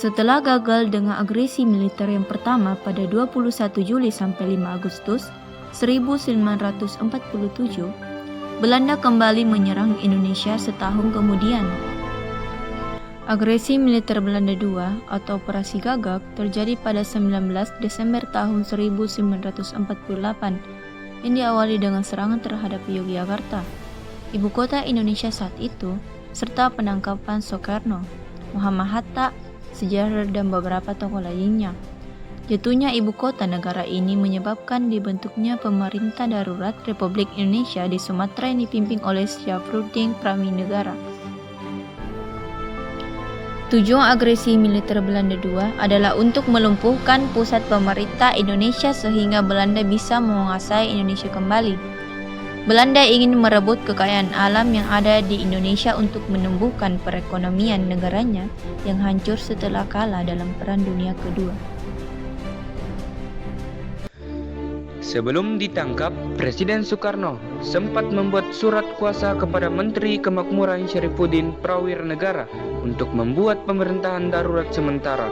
Setelah gagal dengan agresi militer yang pertama pada 21 Juli sampai 5 Agustus 1947, Belanda kembali menyerang Indonesia setahun kemudian. Agresi militer Belanda II atau Operasi Gagak terjadi pada 19 Desember tahun 1948 yang diawali dengan serangan terhadap Yogyakarta, ibu kota Indonesia saat itu, serta penangkapan Soekarno, Muhammad Hatta, Sejarah dan beberapa tokoh lainnya. Jatuhnya ibu kota negara ini menyebabkan dibentuknya pemerintah darurat Republik Indonesia di Sumatera yang dipimpin oleh Syafruddin Praminegara. Tujuan agresi militer Belanda II adalah untuk melumpuhkan pusat pemerintah Indonesia sehingga Belanda bisa menguasai Indonesia kembali. Belanda ingin merebut kekayaan alam yang ada di Indonesia untuk menumbuhkan perekonomian negaranya yang hancur setelah kalah dalam Perang Dunia Kedua. Sebelum ditangkap, Presiden Soekarno sempat membuat surat kuasa kepada Menteri Kemakmuran Syarifuddin Prawirnegara untuk membuat pemerintahan darurat sementara.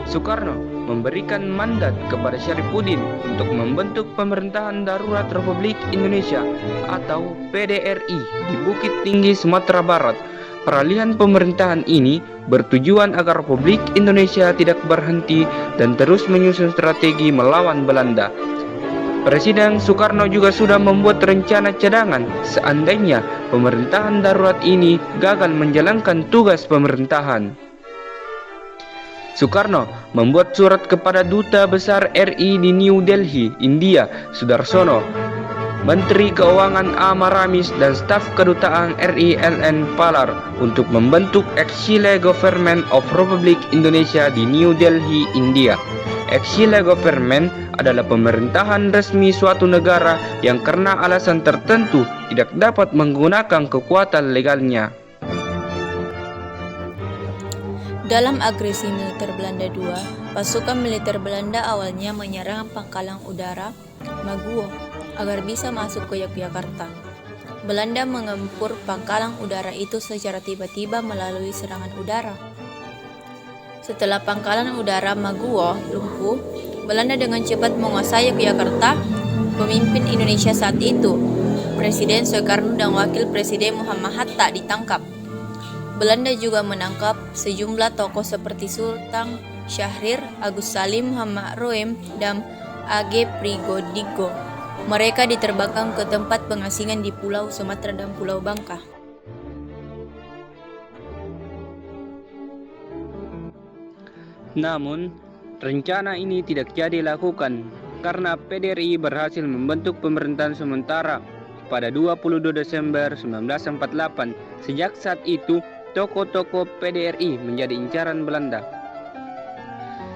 Soekarno memberikan mandat kepada Syarifuddin untuk membentuk pemerintahan darurat Republik Indonesia atau PDRI di Bukit Tinggi, Sumatera Barat. Peralihan pemerintahan ini bertujuan agar Republik Indonesia tidak berhenti dan terus menyusun strategi melawan Belanda. Presiden Soekarno juga sudah membuat rencana cadangan seandainya pemerintahan darurat ini gagal menjalankan tugas pemerintahan. Soekarno membuat surat kepada Duta Besar RI di New Delhi, India, Sudarsono, Menteri Keuangan A. Maramis, dan staf kedutaan RI LN Palar untuk membentuk Exile Government of Republic Indonesia di New Delhi, India. Exile Government adalah pemerintahan resmi suatu negara yang karena alasan tertentu tidak dapat menggunakan kekuatan legalnya. Dalam agresi militer Belanda II, pasukan militer Belanda awalnya menyerang pangkalan udara Maguwo agar bisa masuk ke Yogyakarta. Belanda mengempur pangkalan udara itu secara tiba-tiba melalui serangan udara. Setelah pangkalan udara Maguwo lumpuh, Belanda dengan cepat menguasai Yogyakarta. Pemimpin Indonesia saat itu, Presiden Soekarno dan Wakil Presiden Muhammad Hatta ditangkap. Belanda juga menangkap sejumlah tokoh seperti Sultan Syahrir, Agus Salim, Muhammad Roem, dan A.G. Prigodigo. Mereka diterbangkan ke tempat pengasingan di Pulau Sumatera dan Pulau Bangka. Namun, rencana ini tidak jadi lakukan karena PDRI berhasil membentuk pemerintahan sementara pada 22 Desember 1948. Sejak saat itu, tokoh-tokoh PDRI menjadi incaran Belanda.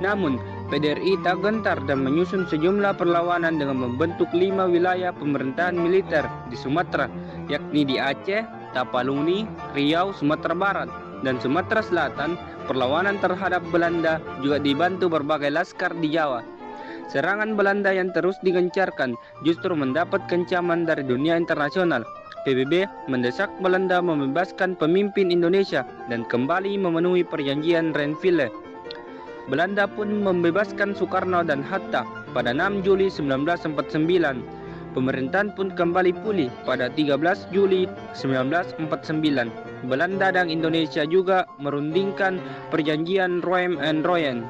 Namun, PDRI tak gentar dan menyusun sejumlah perlawanan dengan membentuk 5 wilayah pemerintahan militer di Sumatera, yakni di Aceh, Tapanuli, Riau, Sumatera Barat, dan Sumatera Selatan. Perlawanan terhadap Belanda juga dibantu berbagai laskar di Jawa. Serangan Belanda yang terus digencarkan justru mendapat kecaman dari dunia internasional. PBB mendesak Belanda membebaskan pemimpin Indonesia dan kembali memenuhi perjanjian Renville. Belanda pun membebaskan Soekarno dan Hatta pada 6 Juli 1949. Pemerintahan pun kembali pulih pada 13 Juli 1949. Belanda dan Indonesia juga merundingkan perjanjian Roem and Royen.